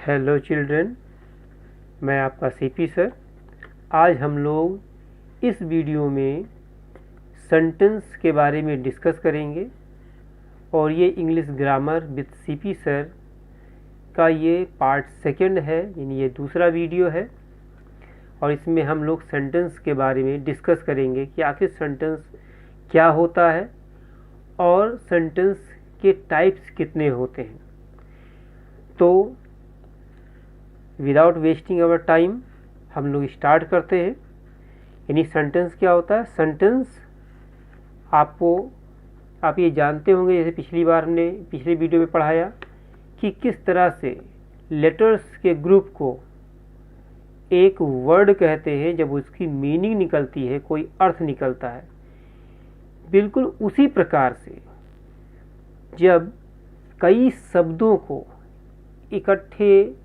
Hello children, मैं आपका CP sir. आज हम लोग इस वीडियो में सेंटेंस के बारे में डिस्कस करेंगे और ये English grammar with CP sir का ये पार्ट सेकंड है, यानी ये दूसरा वीडियो है। और इसमें हम लोग सेंटेंस के बारे में डिस्कस करेंगे कि आखिर सेंटेंस क्या होता है और सेंटेंस के टाइप्स कितने होते हैं। तो विदाउट वेस्टिंग आवर टाइम हम लोग स्टार्ट करते हैं। यानी सेंटेंस क्या होता है। सेंटेंस आप ये जानते होंगे, जैसे पिछली बार हमने पिछले वीडियो में पढ़ाया कि किस तरह से लेटर्स के ग्रुप को एक वर्ड कहते हैं जब उसकी मीनिंग निकलती है, कोई अर्थ निकलता है। बिल्कुल उसी प्रकार से जब कई शब्दों को इकट्ठे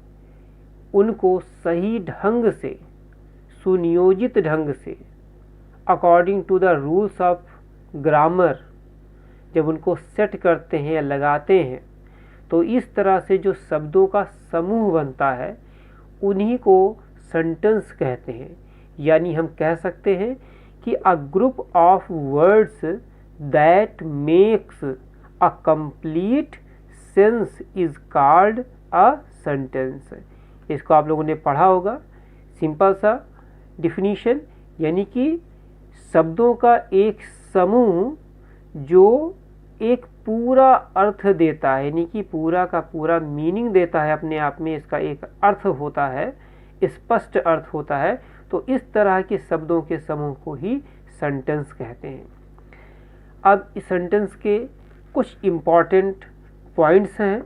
उनको सही ढंग से, सुनियोजित ढंग से, according to the rules of grammar जब उनको सेट करते हैं या लगाते हैं, तो इस तरह से जो शब्दों का समूह बनता है उन्हीं को सेंटेंस कहते हैं। यानी हम कह सकते हैं कि a group of words that makes a complete sense is called a sentence. इसको आप लोगों ने पढ़ा होगा। सिंपल सा डिफिनीशन, यानी कि शब्दों का एक समूह जो एक पूरा अर्थ देता है, यानी कि पूरा का पूरा मीनिंग देता है, अपने आप में इसका एक अर्थ होता है, स्पष्ट अर्थ होता है। तो इस तरह के शब्दों के समूह को ही सेंटेंस कहते हैं। अब इस सेंटेंस के कुछ इम्पॉर्टेंट पॉइंट्स हैं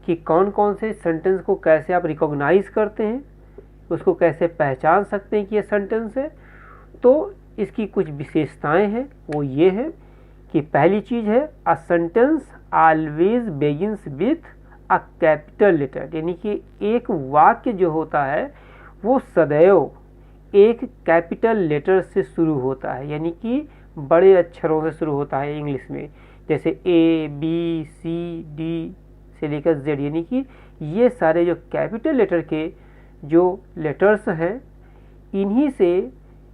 कि कौन कौन से सेंटेंस को कैसे आप रिकॉग्नाइज करते हैं, उसको कैसे पहचान सकते हैं कि ये सेंटेंस है। तो इसकी कुछ विशेषताएं हैं, वो ये है कि पहली चीज़ है a sentence always begins with a capital letter. यानी कि एक वाक्य जो होता है वो सदैव एक कैपिटल लेटर से शुरू होता है, यानी कि बड़े अक्षरों से शुरू होता है इंग्लिश में, जैसे ए बी सी डी से लेकर जेड। यानी कि ये सारे जो कैपिटल लेटर के जो लेटर्स हैं, इन्हीं से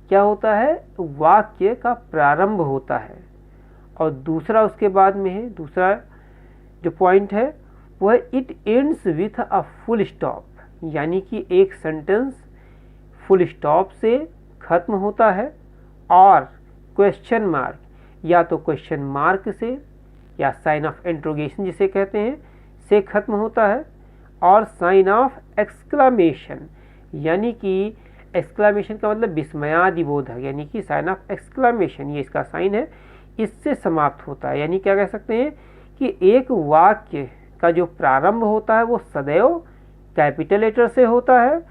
क्या होता है, वाक्य का प्रारंभ होता है। और दूसरा उसके बाद में है, दूसरा जो पॉइंट है वो है it ends with a full stop. यानी कि एक सेंटेंस फुल स्टॉप से खत्म होता है और क्वेश्चन मार्क, या तो क्वेश्चन मार्क से या साइन ऑफ इंट्रोगेशन जिसे कहते हैं से खत्म होता है, और साइन ऑफ एक्सक्लामेशन, यानी कि एक्सक्लामेशन का मतलब विस्मयादिबोधक, यानी कि साइन ऑफ एक्सक्लामेशन ये इसका साइन है, इससे समाप्त होता है। यानी क्या कह सकते हैं कि एक वाक्य का जो प्रारंभ होता है वो सदैव कैपिटल लेटर से होता है,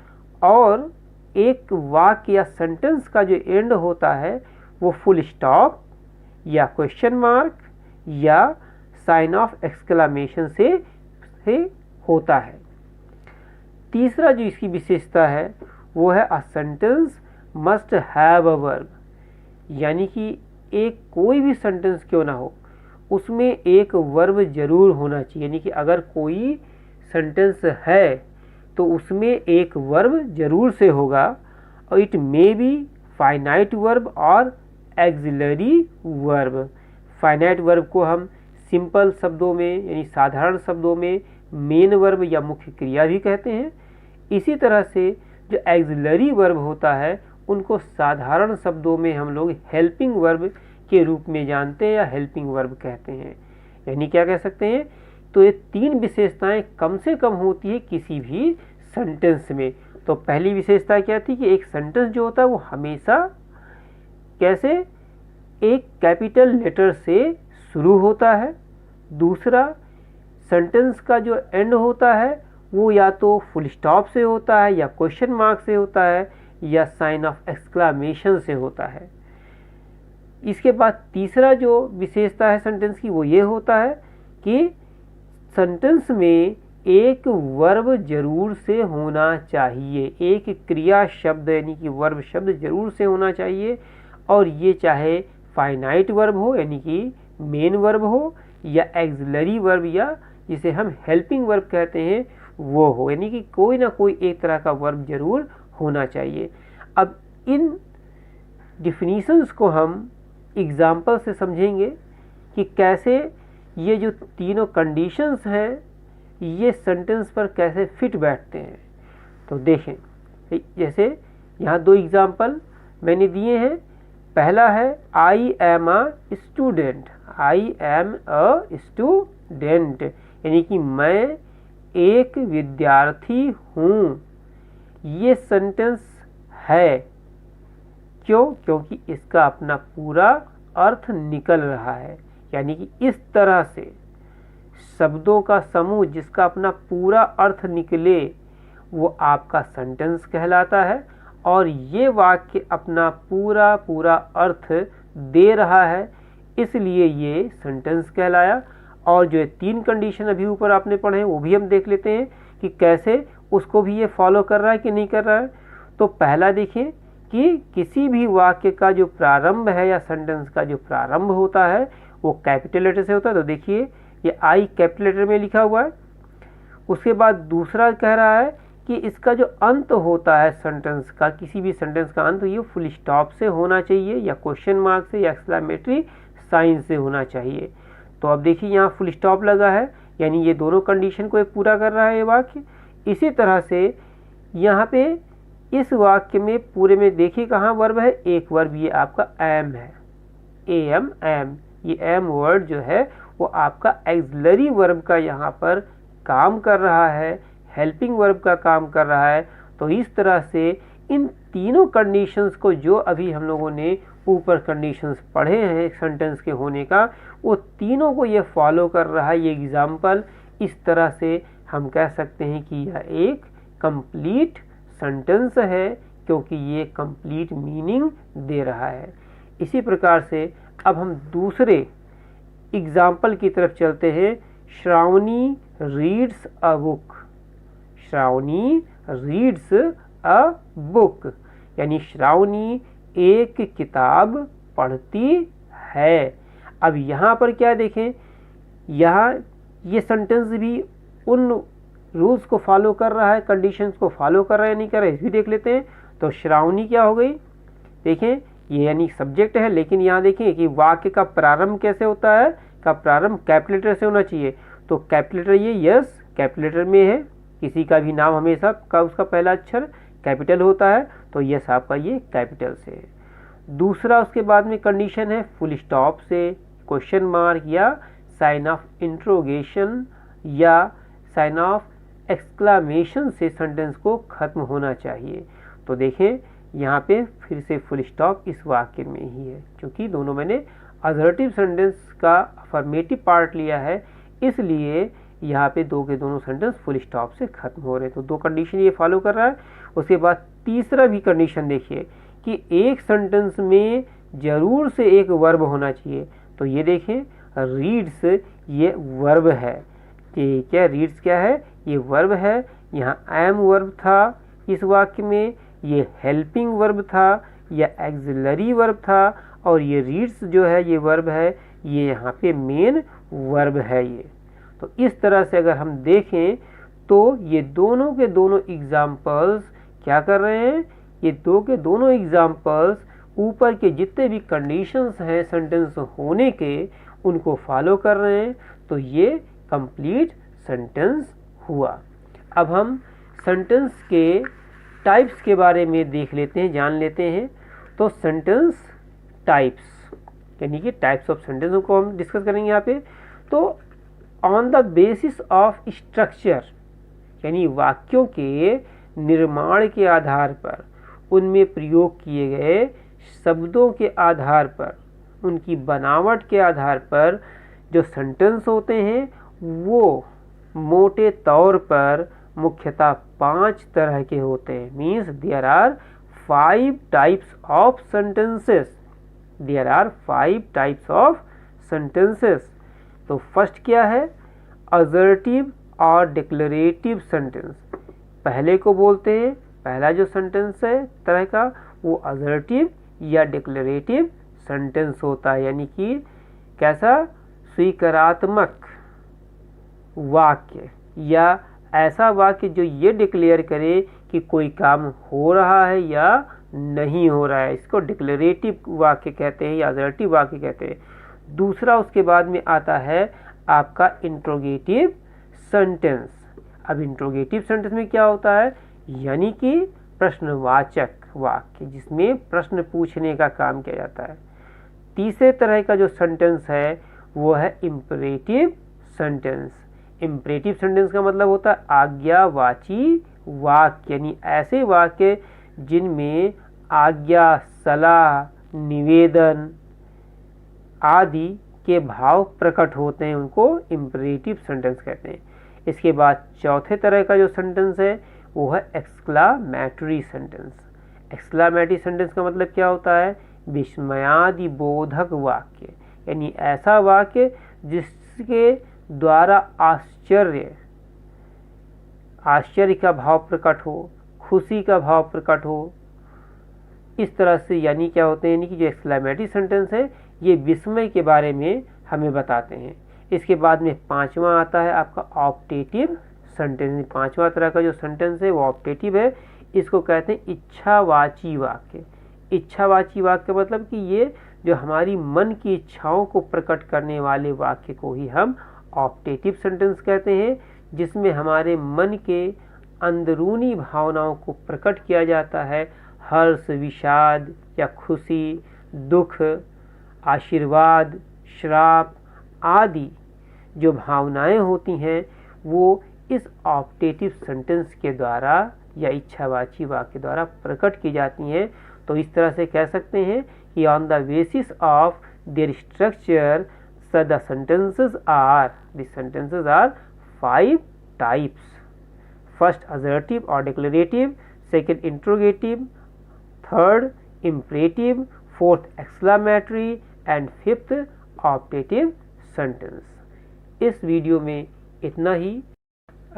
और एक वाक्य या सेंटेंस का जो एंड होता है वो फुल स्टॉप या क्वेश्चन मार्क या साइन ऑफ एक्सक्लामेशन से होता है। तीसरा जो इसकी विशेषता है वो है a sentence must have a verb. यानी कि एक कोई भी सेंटेंस क्यों ना हो, उसमें एक वर्ब जरूर होना चाहिए। यानी कि अगर कोई सेंटेंस है तो उसमें एक वर्ब जरूर से होगा, और it may be finite verb और एक्सिलरी वर्ब। फाइनाइट वर्ब को हम सिंपल शब्दों में, यानी साधारण शब्दों में मेन वर्ब या मुख्य क्रिया भी कहते हैं। इसी तरह से जो एक्सिलरी वर्ब होता है उनको साधारण शब्दों में हम लोग हेल्पिंग वर्ब के रूप में जानते हैं या हेल्पिंग वर्ब कहते हैं। यानी क्या कह सकते हैं, तो ये तीन विशेषताएं कम से कम होती है किसी भी सेंटेंस में। तो पहली विशेषता क्या थी कि एक सेंटेंस जो होता है वो हमेशा कैसे एक कैपिटल लेटर से शुरू होता है। दूसरा, सेंटेंस का जो एंड होता है वो या तो फुल स्टॉप से होता है या क्वेश्चन मार्क से होता है या साइन ऑफ एक्सक्लामेशन से होता है। इसके बाद तीसरा जो विशेषता है सेंटेंस की वो ये होता है कि सेंटेंस में एक वर्ब जरूर से होना चाहिए, एक क्रिया शब्द यानी कि वर्ब शब्द जरूर से होना चाहिए, और ये चाहे फाइनाइट वर्ब हो यानी कि मेन वर्ब हो, या एक्सिलरी वर्ब, या जिसे हम हेल्पिंग वर्ब कहते हैं वो हो, यानी कि कोई ना कोई एक तरह का वर्ब जरूर होना चाहिए। अब इन डिफिनीशंस को हम एग्जाम्पल से समझेंगे कि कैसे ये जो तीनों कंडीशंस हैं ये सेंटेंस पर कैसे फिट बैठते हैं। तो देखें, जैसे यहाँ दो एग्जाम्पल मैंने दिए हैं। पहला है I am a student, I am a student, यानी कि मैं एक विद्यार्थी हूँ। ये सेंटेंस है, क्यों? क्योंकि इसका अपना पूरा अर्थ निकल रहा है, यानी कि इस तरह से शब्दों का समूह जिसका अपना पूरा अर्थ निकले वो आपका सेंटेंस कहलाता है, और ये वाक्य अपना पूरा पूरा अर्थ दे रहा है, इसलिए ये सेंटेंस कहलाया। और जो 3 कंडीशन अभी ऊपर आपने पढ़े हैं वो भी हम देख लेते हैं कि कैसे उसको भी ये फॉलो कर रहा है कि नहीं कर रहा है। तो पहला देखिए कि किसी भी वाक्य का जो प्रारंभ है या सेंटेंस का जो प्रारंभ होता है वो कैपिटल लेटर से होता है। तो देखिए ये आई कैपिटल लेटर में लिखा हुआ है। उसके बाद दूसरा कह रहा है कि इसका जो अंत होता है सेंटेंस का, किसी भी सेंटेंस का अंत ये फुल स्टॉप से होना चाहिए या क्वेश्चन मार्क से या एक्सक्लेमेटरी साइन से होना चाहिए। तो अब देखिए यहाँ फुल स्टॉप लगा है, यानी ये दोनों कंडीशन को एक पूरा कर रहा है ये वाक्य। इसी तरह से यहाँ पे इस वाक्य में पूरे में देखिए कहाँ वर्ब है, एक वर्ब ये आपका एम है, एम एम। ये एम वर्ड जो है वो आपका एक्सिलरी वर्ब का यहाँ पर काम कर रहा है, हेल्पिंग वर्ब का काम कर रहा है। तो इस तरह से इन तीनों कंडीशंस को जो अभी हम लोगों ने ऊपर कंडीशंस पढ़े हैं सेंटेंस के होने का, वो तीनों को ये फॉलो कर रहा है ये एग्जाम्पल। इस तरह से हम कह सकते हैं कि यह एक कंप्लीट सेंटेंस है, क्योंकि ये कंप्लीट मीनिंग दे रहा है। इसी प्रकार से अब हम दूसरे एग्जाम्पल की तरफ चलते हैं। Shravani reads a book, Shravani reads a book, यानी श्रावणी एक किताब पढ़ती है। अब यहाँ पर क्या देखें, यहाँ ये सेंटेंस भी उन रूल्स को फॉलो कर रहा है, कंडीशंस को फॉलो कर रहा है नहीं कर रहा है, इस भी देख लेते हैं। तो श्रावणी क्या हो गई, देखें ये यानी सब्जेक्ट है, लेकिन यहाँ देखें कि वाक्य का प्रारंभ कैसे होता है, का प्रारंभ कैपिटल लेटर से होना चाहिए। तो कैपिटल लेटर ये यस कैपिटल लेटर में है, किसी का भी नाम हमेशा का उसका पहला अक्षर कैपिटल होता है, तो यस आपका ये कैपिटल से है। दूसरा उसके बाद में कंडीशन है फुल स्टॉप से, क्वेश्चन मार्क या साइन ऑफ इंट्रोगेशन या साइन ऑफ एक्सक्लामेशन से सेंटेंस को खत्म होना चाहिए। तो देखें यहाँ पे फिर से फुल स्टॉप इस वाक्य में ही है, क्योंकि दोनों मैंने असर्टिव सेंटेंस का अफर्मेटिव पार्ट लिया है, इसलिए यहाँ पे दो के दोनों सेंटेंस फुल स्टॉप से खत्म हो रहे हैं। तो दो कंडीशन ये फॉलो कर रहा है। उसके बाद तीसरा भी कंडीशन देखिए कि एक सेंटेंस में जरूर से एक वर्ब होना चाहिए। तो ये देखें रीड्स ये वर्ब है, कि क्या रीड्स क्या है, ये वर्ब है। यहाँ एम वर्ब था इस वाक्य में, ये हेल्पिंग वर्ब था या एक्सिलरी वर्ब था, और ये रीड्स जो है ये वर्ब है, ये यहाँ पे मेन वर्ब है ये। तो इस तरह से अगर हम देखें तो ये दोनों के दोनों एग्जाम्पल्स क्या कर रहे हैं, ये दो के दोनों एग्जाम्पल्स ऊपर के जितने भी कंडीशंस हैं सेंटेंस होने के उनको फॉलो कर रहे हैं। तो ये कंप्लीट सेंटेंस हुआ। अब हम सेंटेंस के टाइप्स के बारे में देख लेते हैं, जान लेते हैं। तो सेंटेंस टाइप्स यानी कि टाइप्स ऑफ सेंटेंस को हम डिस्कस करेंगे यहाँ पे। तो on the basis of structure यानी वाक्यों के निर्माण के आधार पर, उनमें प्रयोग किए गए शब्दों के आधार पर, उनकी बनावट के आधार पर जो सेंटेंस होते हैं वो मोटे तौर पर मुख्यतः 5 तरह के होते हैं। Means there are 5 types of sentences, there are 5 types of sentences. तो फर्स्ट क्या है, असर्टिव और डिक्लेरेटिव सेंटेंस। पहले को बोलते हैं, पहला जो सेंटेंस है तरह का वो असर्टिव या डिक्लेरेटिव सेंटेंस होता है, यानी कि कैसा, स्वीकारात्मक वाक्य या ऐसा वाक्य जो ये डिक्लेयर करे कि कोई काम हो रहा है या नहीं हो रहा है, इसको डिक्लेरेटिव वाक्य कहते हैं या असर्टिव वाक्य कहते हैं। दूसरा उसके बाद में आता है आपका इंट्रोगेटिव सेंटेंस। अब इंट्रोगेटिव सेंटेंस में क्या होता है, यानी कि प्रश्नवाचक वाक्य जिसमें प्रश्न पूछने का काम किया जाता है। तीसरे तरह का जो सेंटेंस है वो है इंपरेटिव सेंटेंस। इंपरेटिव सेंटेंस का मतलब होता है आज्ञावाची वाक्य, यानी ऐसे वाक्य जिनमें आज्ञा, सलाह, निवेदन आदि के भाव प्रकट होते हैं, उनको इंपरेटिव सेंटेंस कहते हैं। इसके बाद चौथे तरह का जो सेंटेंस है वो है एक्सक्लामेटरी सेंटेंस। एक्सक्लामेटरी सेंटेंस का मतलब क्या होता है, विस्मयादि बोधक वाक्य, यानी ऐसा वाक्य जिसके द्वारा आश्चर्य का भाव प्रकट हो, खुशी का भाव प्रकट हो, इस तरह से यानी क्या होते हैं, यानी कि जो एक्सक्लामेटरी सेंटेंस है ये विस्मय के बारे में हमें बताते हैं। इसके बाद में पांचवा आता है आपका ऑप्टेटिव सेंटेंस। पांचवा तरह का जो सेंटेंस है वो ऑप्टेटिव है, इसको कहते हैं इच्छावाची वाक्य। इच्छावाची वाक्य मतलब कि ये जो हमारी मन की इच्छाओं को प्रकट करने वाले वाक्य को ही हम ऑप्टेटिव सेंटेंस कहते हैं, जिसमें हमारे मन के अंदरूनी भावनाओं को प्रकट किया जाता है। हर्ष, विषाद या खुशी, दुख, आशीर्वाद, श्राप आदि जो भावनाएं होती हैं वो इस ऑप्टेटिव सेंटेंस के द्वारा या इच्छावाची वाक्य द्वारा प्रकट की जाती हैं। तो इस तरह से कह सकते हैं कि on the basis of their structure the sentences are 5 types. First assertive or declarative, second interrogative, third imperative, fourth exclamatory and fifth optative sentence. इस वीडियो में इतना ही।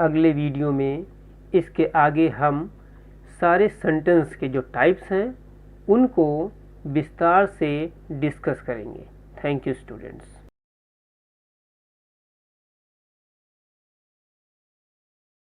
अगले वीडियो में इसके आगे हम सारे सेंटेंस के जो टाइप्स हैं उनको विस्तार से डिस्कस करेंगे। Thank you students.